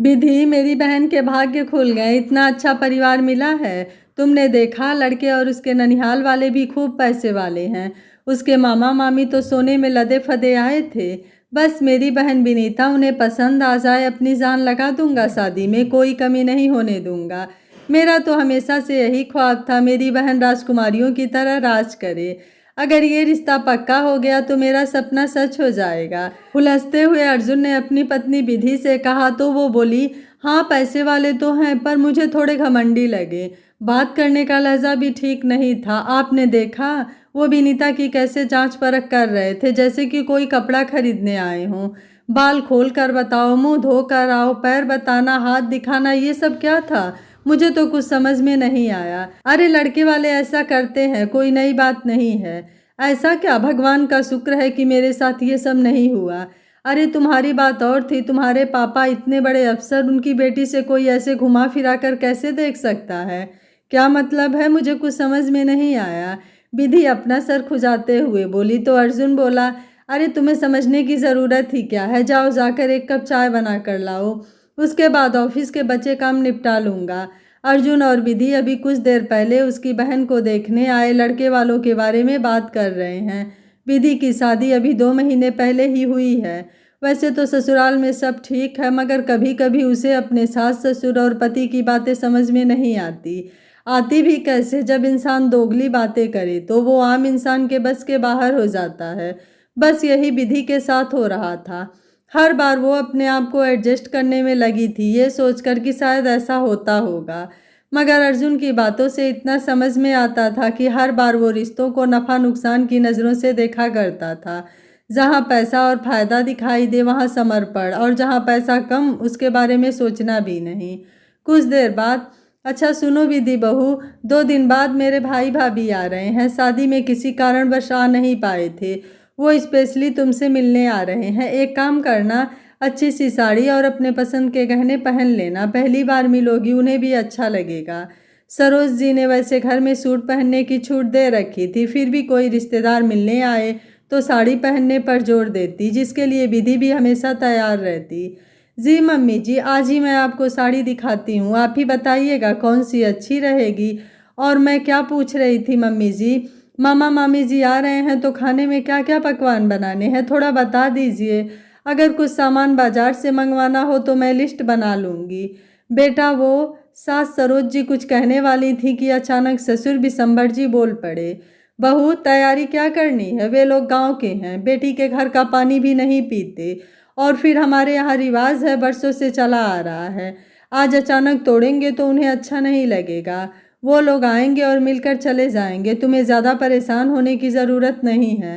विधि, मेरी बहन के भाग्य खुल गए, इतना अच्छा परिवार मिला है। तुमने देखा, लड़के और उसके ननिहाल वाले भी खूब पैसे वाले हैं। उसके मामा मामी तो सोने में लदे फदे आए थे। बस मेरी बहन विनीता उन्हें पसंद आ जाए, अपनी जान लगा दूंगा, शादी में कोई कमी नहीं होने दूंगा। मेरा तो हमेशा से यही ख्वाब था, मेरी बहन राजकुमारियों की तरह राज करे। अगर ये रिश्ता पक्का हो गया तो मेरा सपना सच हो जाएगा। उलझते हुए अर्जुन ने अपनी पत्नी विधि से कहा तो वो बोली, हाँ पैसे वाले तो हैं पर मुझे थोड़े घमंडी लगे। बात करने का लहजा भी ठीक नहीं था। आपने देखा वो विनीता की कैसे जांच परख कर रहे थे, जैसे कि कोई कपड़ा खरीदने आए हों। बाल खोल कर बताओ, मुंह धो कर आओ, पैर बताना, हाथ दिखाना, ये सब क्या था? मुझे तो कुछ समझ में नहीं आया। अरे लड़के वाले ऐसा करते हैं, कोई नई बात नहीं है। ऐसा क्या, भगवान का शुक्र है कि मेरे साथ ये सब नहीं हुआ। अरे तुम्हारी बात और थी, तुम्हारे पापा इतने बड़े अफसर, उनकी बेटी से कोई ऐसे घुमा फिरा कर कैसे देख सकता है? क्या मतलब है, मुझे कुछ समझ में नहीं आया। विधि अपना सर खुजाते हुए बोली तो अर्जुन बोला, अरे तुम्हें समझने की ज़रूरत ही क्या है, जाओ जाकर एक कप चाय बना कर लाओ, उसके बाद ऑफिस के बचे काम निपटा लूँगा। अर्जुन और विधि अभी कुछ देर पहले उसकी बहन को देखने आए लड़के वालों के बारे में बात कर रहे हैं। विधि की शादी अभी 2 महीने पहले ही हुई है। वैसे तो ससुराल में सब ठीक है, मगर कभी कभी उसे अपने सास ससुर और पति की बातें समझ में नहीं आती। आती भी कैसे, जब इंसान दोगली बातें करे तो वो आम इंसान के बस के बाहर हो जाता है। बस यही विधि के साथ हो रहा था। हर बार वो अपने आप को एडजस्ट करने में लगी थी, ये सोचकर कि शायद ऐसा होता होगा। मगर अर्जुन की बातों से इतना समझ में आता था कि हर बार वो रिश्तों को नफ़ा नुकसान की नज़रों से देखा करता था। जहाँ पैसा और फायदा दिखाई दे वहाँ समर्पण, और जहाँ पैसा कम उसके बारे में सोचना भी नहीं। कुछ देर बाद, अच्छा सुनो विधि बहू, 2 दिन बाद मेरे भाई भाभी आ रहे हैं, शादी में किसी कारणवश आ नहीं पाए थे। वो स्पेशली तुमसे मिलने आ रहे हैं। एक काम करना, अच्छी सी साड़ी और अपने पसंद के गहने पहन लेना, पहली बार मिलोगी, उन्हें भी अच्छा लगेगा। सरोज जी ने वैसे घर में सूट पहनने की छूट दे रखी थी, फिर भी कोई रिश्तेदार मिलने आए तो साड़ी पहनने पर जोर देती, जिसके लिए विधि भी हमेशा तैयार रहती। जी मम्मी जी, आज ही मैं आपको साड़ी दिखाती हूँ, आप ही बताइएगा कौन सी अच्छी रहेगी। और मैं क्या पूछ रही थी मम्मी जी, मामा मामी जी आ रहे हैं तो खाने में क्या क्या पकवान बनाने हैं, थोड़ा बता दीजिए। अगर कुछ सामान बाजार से मंगवाना हो तो मैं लिस्ट बना लूँगी। बेटा, वो सास सरोज जी कुछ कहने वाली थी कि अचानक ससुर बिशंबर जी बोल पड़े, बहू तैयारी क्या करनी है, वे लोग गांव के हैं, बेटी के घर का पानी भी नहीं पीते, और फिर हमारे यहाँ रिवाज है, बरसों से चला आ रहा है। आज अचानक तोड़ेंगे तो उन्हें अच्छा नहीं लगेगा। वो लोग आएंगे और मिलकर चले जाएंगे, तुम्हें ज़्यादा परेशान होने की ज़रूरत नहीं है।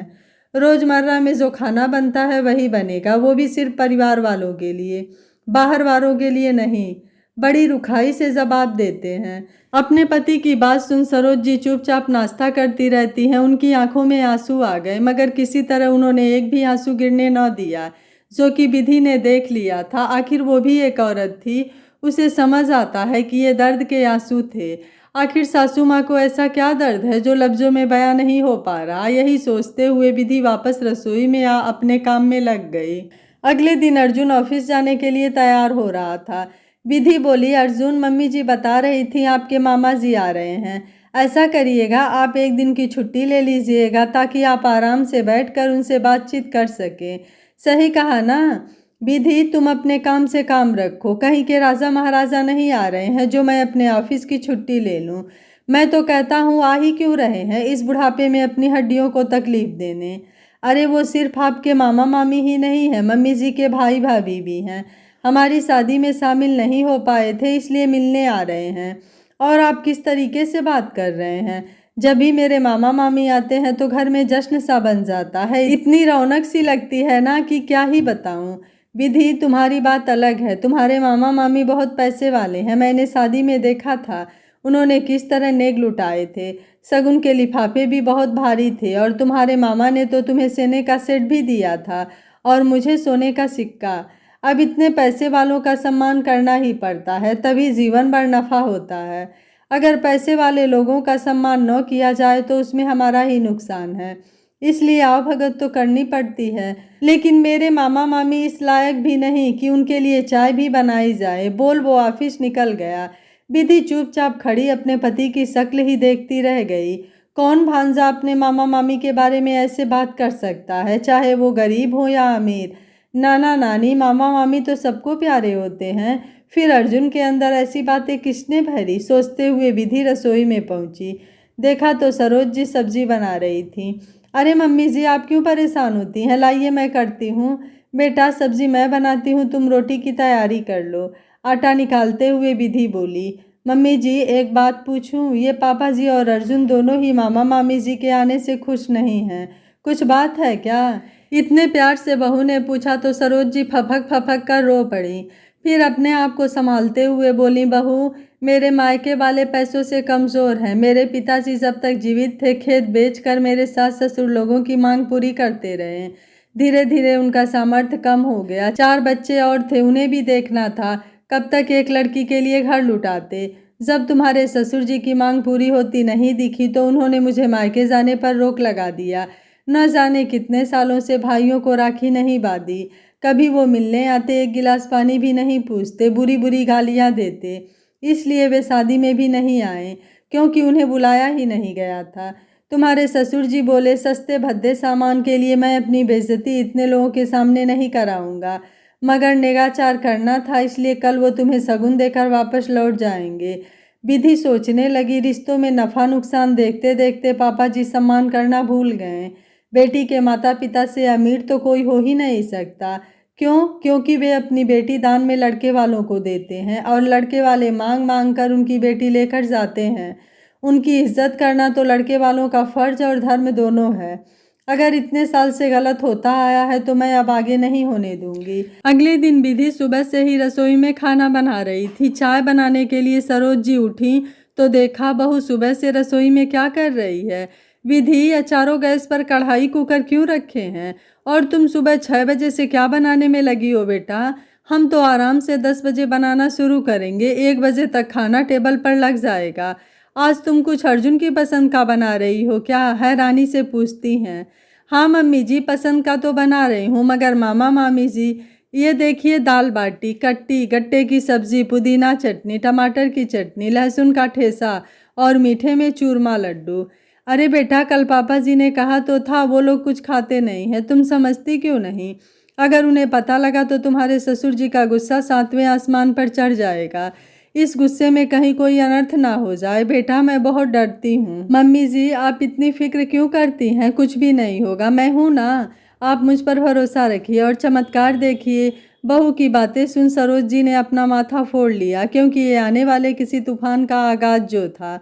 रोज़मर्रा में जो खाना बनता है वही बनेगा, वो भी सिर्फ परिवार वालों के लिए, बाहर वालों के लिए नहीं। बड़ी रुखाई से जवाब देते हैं। अपने पति की बात सुन सरोज जी चुपचाप नाश्ता करती रहती हैं। उनकी आंखों में आंसू आ गए, मगर किसी तरह उन्होंने एक भी आंसू गिरने न दिया, जो कि विधि ने देख लिया था। आखिर वो भी एक औरत थी, उसे समझ आता है कि ये दर्द के आंसू थे। आखिर सासू माँ को ऐसा क्या दर्द है जो लफ्जों में बयां नहीं हो पा रहा। यही सोचते हुए विधि वापस रसोई में आ अपने काम में लग गई। अगले दिन अर्जुन ऑफिस जाने के लिए तैयार हो रहा था। विधि बोली, अर्जुन मम्मी जी बता रही थी आपके मामा जी आ रहे हैं, ऐसा करिएगा आप एक दिन की छुट्टी ले लीजिएगा ताकि आप आराम से बैठकर उनसे बातचीत कर सकें। सही कहा ना विधि, तुम अपने काम से काम रखो, कहीं के राजा महाराजा नहीं आ रहे हैं जो मैं अपने ऑफिस की छुट्टी ले लूं। मैं तो कहता हूँ आ ही क्यों रहे हैं इस बुढ़ापे में अपनी हड्डियों को तकलीफ देने। अरे वो सिर्फ आपके मामा मामी ही नहीं है, मम्मी जी के भाई भाभी भी हैं, हमारी शादी में शामिल नहीं हो पाए थे इसलिए मिलने आ रहे हैं। और आप किस तरीके से बात कर रहे हैं, जब भी मेरे मामा मामी आते हैं तो घर में जश्न सा बन जाता है, इतनी रौनक सी लगती है ना कि क्या ही बताऊं। विधि, तुम्हारी बात अलग है, तुम्हारे मामा मामी बहुत पैसे वाले हैं, मैंने शादी में देखा था उन्होंने किस तरह नेग लुटाए थे। शगुन के लिफाफे भी बहुत भारी थे, और तुम्हारे मामा ने तो तुम्हें सोने का सेट भी दिया था और मुझे सोने का सिक्का। अब इतने पैसे वालों का सम्मान करना ही पड़ता है, तभी जीवन भर नफा होता है। अगर पैसे वाले लोगों का सम्मान न किया जाए तो उसमें हमारा ही नुकसान है। इसलिए आवभगत तो करनी पड़ती है। लेकिन मेरे मामा मामी इस लायक भी नहीं कि उनके लिए चाय भी बनाई जाए। बोल वो ऑफिस निकल गया। विधि चुपचाप खड़ी अपने पति की शक्ल ही देखती रह गई। कौन भांजा अपने मामा मामी के बारे में ऐसे बात कर सकता है, चाहे वो गरीब हो या अमीर। नाना नानी मामा मामी तो सबको प्यारे होते हैं, फिर अर्जुन के अंदर ऐसी बातें किसने भरी? सोचते हुए विधि रसोई में पहुंची। देखा तो सरोज जी सब्जी बना रही थी। अरे मम्मी जी, आप क्यों परेशान होती हैं? लाइए मैं करती हूँ। बेटा सब्जी मैं बनाती हूँ, तुम रोटी की तैयारी कर लो। आटा निकालते हुए विधि बोली। मम्मी जी एक बात पूछूं? ये पापा जी और अर्जुन दोनों ही मामा मामी जी के आने से खुश नहीं हैं। कुछ बात है क्या? इतने प्यार से बहू ने पूछा तो सरोज जी फपक फपक कर रो पड़ी। फिर अपने आप को संभालते हुए बोली, बहू मेरे मायके वाले पैसों से कमज़ोर हैं। मेरे पिताजी जब तक जीवित थे खेत बेचकर मेरे सास ससुर लोगों की मांग पूरी करते रहे। धीरे धीरे उनका सामर्थ्य कम हो गया। 4 बच्चे और थे, उन्हें भी देखना था। कब तक एक लड़की के लिए घर लुटाते? जब तुम्हारे ससुर जी की मांग पूरी होती नहीं दिखी तो उन्होंने मुझे मायके जाने पर रोक लगा दिया। न जाने कितने सालों से भाइयों को राखी नहीं बांधी। कभी वो मिलने आते, एक गिलास पानी भी नहीं पूछते, बुरी बुरी गालियाँ देते। इसलिए वे शादी में भी नहीं आए, क्योंकि उन्हें बुलाया ही नहीं गया था। तुम्हारे ससुर जी बोले, सस्ते भद्दे सामान के लिए मैं अपनी बेइज्जती इतने लोगों के सामने नहीं कराऊंगा। मगर निगाचार करना था, इसलिए कल वो तुम्हें शगुन देकर वापस लौट जाएंगे। विधि सोचने लगी, रिश्तों में नफा नुकसान देखते देखते पापा जी सम्मान करना भूल गए। बेटी के माता पिता से अमीर तो कोई हो ही नहीं सकता। क्यों? क्योंकि वे अपनी बेटी दान में लड़के वालों को देते हैं और लड़के वाले मांग मांग कर उनकी बेटी लेकर जाते हैं। उनकी इज्जत करना तो लड़के वालों का फर्ज और धर्म दोनों है। अगर इतने साल से गलत होता आया है तो मैं अब आगे नहीं होने दूंगी। अगले दिन विधि सुबह से ही रसोई में खाना बना रही थी। चाय बनाने के लिए सरोज जी उठी तो देखा बहू सुबह से रसोई में क्या कर रही है। विधि, अचारों गैस पर कढ़ाई कुकर क्यों रखे हैं? और तुम सुबह 6 बजे से क्या बनाने में लगी हो बेटा? हम तो आराम से 10 बजे बनाना शुरू करेंगे, 1 बजे तक खाना टेबल पर लग जाएगा। आज तुम कुछ अर्जुन की पसंद का बना रही हो क्या? हैरानी से पूछती हैं। हाँ मम्मी जी, पसंद का तो बना रही हूँ, मगर मामा मामी जी ये देखिए, दाल बाटी, कट्टी, गट्टे की सब्जी, पुदीना चटनी, टमाटर की चटनी, लहसुन का ठेसा और मीठे में चूरमा लड्डू। अरे बेटा, कल पापा जी ने कहा तो था वो लोग कुछ खाते नहीं हैं, तुम समझती क्यों नहीं? अगर उन्हें पता लगा तो तुम्हारे ससुर जी का गुस्सा 7वें आसमान पर चढ़ जाएगा। इस गुस्से में कहीं कोई अनर्थ ना हो जाए। बेटा मैं बहुत डरती हूँ। मम्मी जी आप इतनी फिक्र क्यों करती हैं? कुछ भी नहीं होगा, मैं हूँ ना। आप मुझ पर भरोसा रखिए और चमत्कार देखिए। बहू की बातें सुन सरोज जी ने अपना माथा फोड़ लिया, क्योंकि ये आने वाले किसी तूफान का आगाज जो था।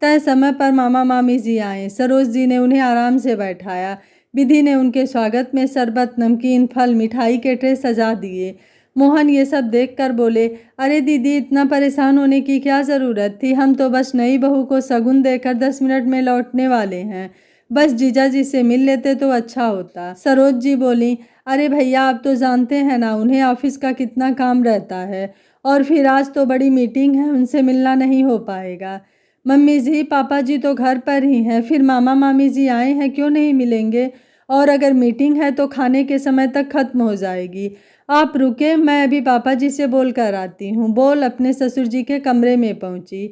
तय समय पर मामा मामी जी आए। सरोज जी ने उन्हें आराम से बैठाया। विधि ने उनके स्वागत में शरबत, नमकीन, फल, मिठाई के ट्रे सजा दिए। मोहन ये सब देखकर बोले, अरे दीदी इतना परेशान होने की क्या ज़रूरत थी? हम तो बस नई बहू को शगुन देकर 10 मिनट में लौटने वाले हैं। बस जीजा जी से मिल लेते तो अच्छा होता। सरोज जी बोली, अरे भैया आप तो जानते हैं ना उन्हें ऑफिस का कितना काम रहता है, और फिर आज तो बड़ी मीटिंग है, उनसे मिलना नहीं हो पाएगा। मम्मी जी पापा जी तो घर पर ही हैं, फिर मामा मामी जी आए हैं, क्यों नहीं मिलेंगे? और अगर मीटिंग है तो खाने के समय तक खत्म हो जाएगी। आप रुके, मैं अभी पापा जी से बोल कर आती हूँ। बोल अपने ससुर जी के कमरे में पहुँची।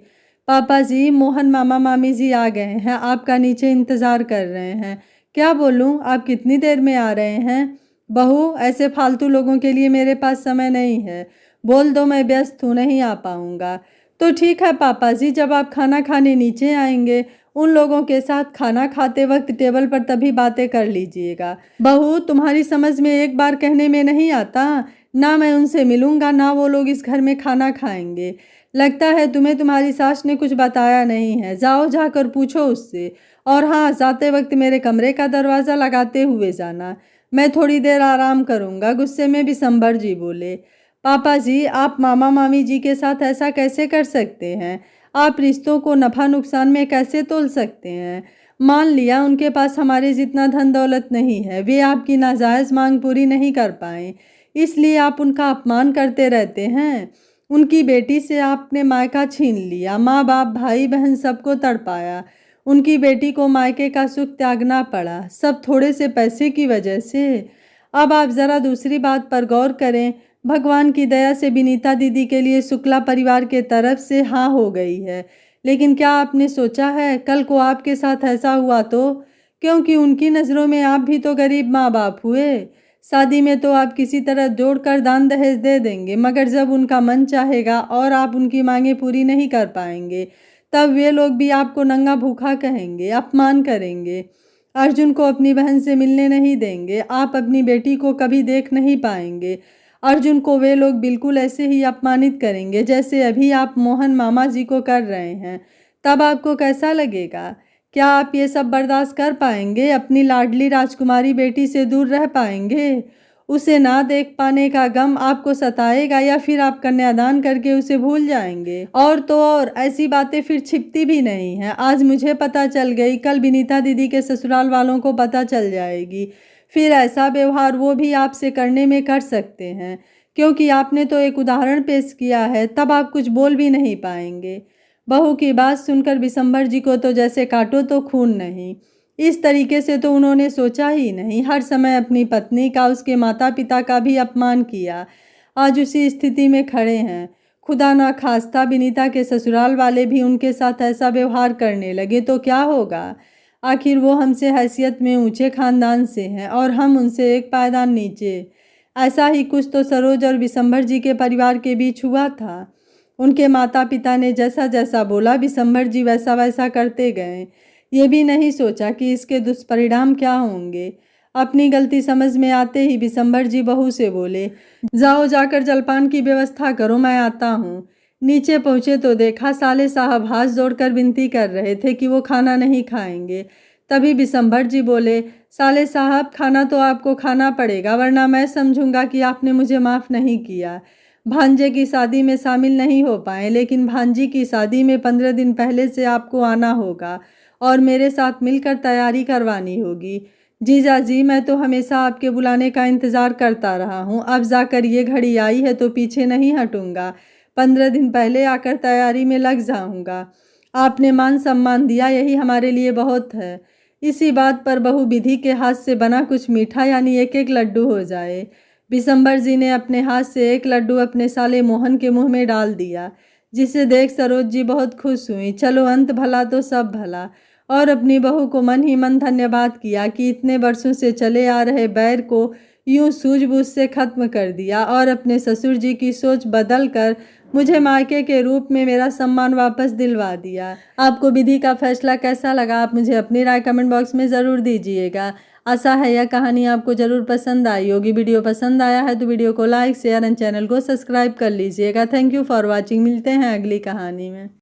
पापा जी, मोहन मामा मामी जी आ गए हैं, आपका नीचे इंतज़ार कर रहे हैं। क्या बोलूँ, आप कितनी देर में आ रहे हैं? बहू ऐसे फालतू लोगों के लिए मेरे पास समय नहीं है। बोल दो मैं व्यस्त हूँ, नहीं आ पाऊँगा। तो ठीक है पापा जी, जब आप खाना खाने नीचे आएंगे उन लोगों के साथ खाना खाते वक्त टेबल पर तभी बातें कर लीजिएगा। बहू तुम्हारी समझ में एक बार कहने में नहीं आता? ना मैं उनसे मिलूंगा ना वो लोग इस घर में खाना खाएंगे। लगता है तुम्हें तुम्हारी सास ने कुछ बताया नहीं है। जाओ जाकर पूछो उससे। और हाँ, जाते वक्त मेरे कमरे का दरवाज़ा लगाते हुए जाना। मैं थोड़ी देर आराम करूँगा। गुस्से में बिशंबर जी बोले, पापा जी आप मामा मामी जी के साथ ऐसा कैसे कर सकते हैं? आप रिश्तों को नफ़ा नुकसान में कैसे तोल सकते हैं? मान लिया उनके पास हमारे जितना धन दौलत नहीं है, वे आपकी नाजायज़ मांग पूरी नहीं कर पाए, इसलिए आप उनका अपमान करते रहते हैं। उनकी बेटी से आपने मायका छीन लिया, माँ बाप भाई बहन सबको तड़पाया। उनकी बेटी को मायके का सुख त्यागना पड़ा, सब थोड़े से पैसे की वजह से। अब आप ज़रा दूसरी बात पर गौर करें। भगवान की दया से विनीता दीदी के लिए शुक्ला परिवार के तरफ से हाँ हो गई है, लेकिन क्या आपने सोचा है कल को आपके साथ ऐसा हुआ तो? क्योंकि उनकी नज़रों में आप भी तो गरीब माँ बाप हुए। शादी में तो आप किसी तरह जोड़कर दान दहेज दे देंगे, मगर जब उनका मन चाहेगा और आप उनकी मांगें पूरी नहीं कर पाएंगे, तब वे लोग भी आपको नंगा भूखा कहेंगे, अपमान करेंगे। अर्जुन को अपनी बहन से मिलने नहीं देंगे, आप अपनी बेटी को कभी देख नहीं पाएंगे। अर्जुन को वे लोग बिल्कुल ऐसे ही अपमानित करेंगे जैसे अभी आप मोहन मामा जी को कर रहे हैं। तब आपको कैसा लगेगा? क्या आप ये सब बर्दाश्त कर पाएंगे? अपनी लाडली राजकुमारी बेटी से दूर रह पाएंगे? उसे ना देख पाने का गम आपको सताएगा या फिर आप कन्यादान करके उसे भूल जाएंगे? और तो और ऐसी बातें फिर छिपती भी नहीं हैं। आज मुझे पता चल गई, कल विनीता दीदी के ससुराल वालों को पता चल जाएगी। फिर ऐसा व्यवहार वो भी आपसे करने में कर सकते हैं, क्योंकि आपने तो एक उदाहरण पेश किया है। तब आप कुछ बोल भी नहीं पाएंगे। बहू की बात सुनकर बिशंबर जी को तो जैसे काटो तो खून नहीं। इस तरीके से तो उन्होंने सोचा ही नहीं। हर समय अपनी पत्नी का, उसके माता पिता का भी अपमान किया। आज उसी स्थिति में खड़े हैं। खुदा ना खास्ता विनीता के ससुराल वाले भी उनके साथ ऐसा व्यवहार करने लगे तो क्या होगा? आखिर वो हमसे हैसियत में ऊंचे खानदान से हैं और हम उनसे एक पायदान नीचे। ऐसा ही कुछ तो सरोज और बिशंबर जी के परिवार के बीच हुआ था। उनके माता पिता ने जैसा जैसा बोला, बिशंबर जी वैसा वैसा करते गए। ये भी नहीं सोचा कि इसके दुष्परिणाम क्या होंगे। अपनी गलती समझ में आते ही बिशंबर जी बहू से बोले, जाओ जाकर जलपान की व्यवस्था करो, मैं आता हूँ। नीचे पहुँचे तो देखा साले साहब हाथ जोड़कर विनती कर रहे थे कि वो खाना नहीं खाएंगे। तभी बिशंबर जी बोले, साले साहब खाना तो आपको खाना पड़ेगा, वरना मैं समझूंगा कि आपने मुझे माफ़ नहीं किया। भांजे की शादी में शामिल नहीं हो पाए, लेकिन भांजी की शादी में 15 दिन पहले से आपको आना होगा और मेरे साथ मिलकर तैयारी करवानी होगी। जीजा जी, मैं तो हमेशा आपके बुलाने का इंतज़ार करता रहा हूँ। अब जाकर ये घड़ी आई है तो पीछे नहीं हटूंगा। 15 दिन पहले आकर तैयारी में लग जाऊंगा। आपने मान सम्मान दिया, यही हमारे लिए बहुत है। इसी बात पर बहू विधि के हाथ से बना कुछ मीठा यानी एक एक लड्डू हो जाए। बिशंबर जी ने अपने हाथ से एक लड्डू अपने साले मोहन के मुंह में डाल दिया, जिसे देख सरोज जी बहुत खुश हुई। चलो अंत भला तो सब भला। और अपनी बहू को मन ही मन धन्यवाद किया कि इतने वर्षों से चले आ रहे बैर को यूं सूझबूझ से खत्म कर दिया और अपने ससुर जी की सोच बदल कर मुझे मायके के रूप में मेरा सम्मान वापस दिलवा दिया। आपको विधि का फैसला कैसा लगा? आप मुझे अपनी राय कमेंट बॉक्स में ज़रूर दीजिएगा। आशा है यह कहानी आपको ज़रूर पसंद आई होगी। वीडियो पसंद आया है तो वीडियो को लाइक, शेयर एंड चैनल को सब्सक्राइब कर लीजिएगा। Thank you for watching. मिलते हैं अगली कहानी में।